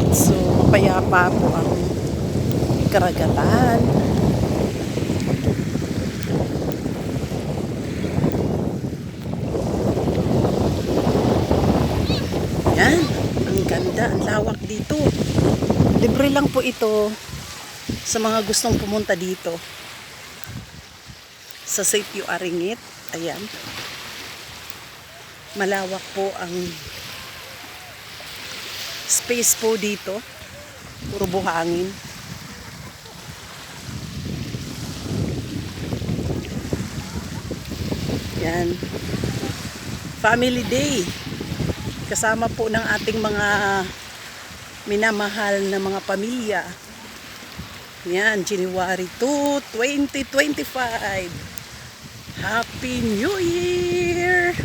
So, mapayapa po ang karagatan. Yan, ang ganda, ang lawak dito. Libre lang po ito sa mga gustong pumunta dito sa Sitio Aringit. Ayan, malawak po ang space po dito, puro buhangin. Yan, family day kasama po ng ating mga minamahal na mga pamilya. Yan, January 2, 2025. Happy New Year!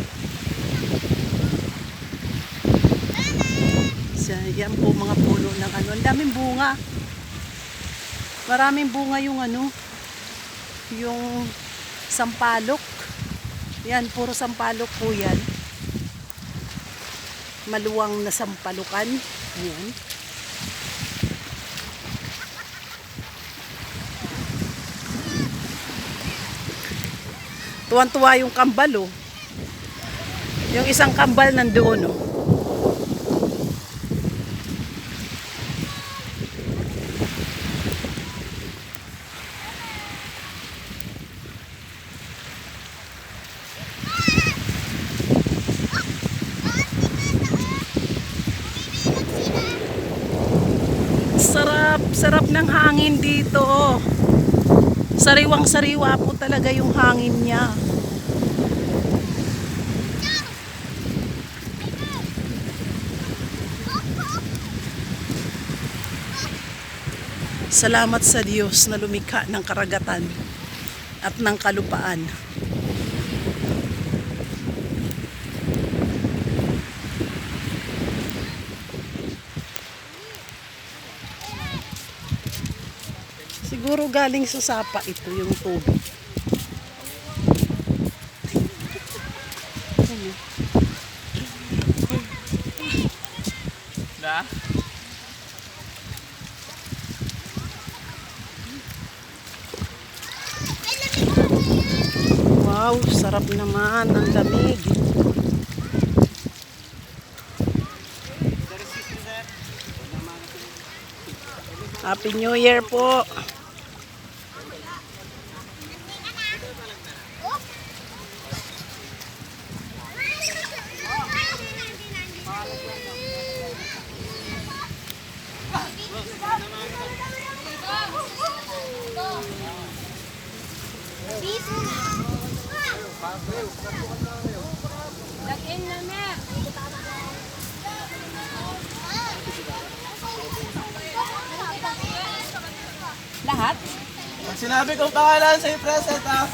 So, yan po mga puno ng ano. Ang daming bunga. Maraming bunga yung ano, yung sampalok. Yan, puro sampalok po yan. Maluwang na sampalukan. Ayan. Tuwan-tuwa yung kambal, oh. Yung isang kambal nandoon, oh. Sarap, sarap ng hangin dito. Sariwang-sariwa po talaga yung hangin niya. Salamat sa Diyos na lumikha ng karagatan at ng kalupaan. Siguro galing sa sapa ito yung tubig. Na? Wow, sarap naman ang lamig. Happy New Year po. Lahat? Pag sinabi kong pangalan sa'yo, present, ha?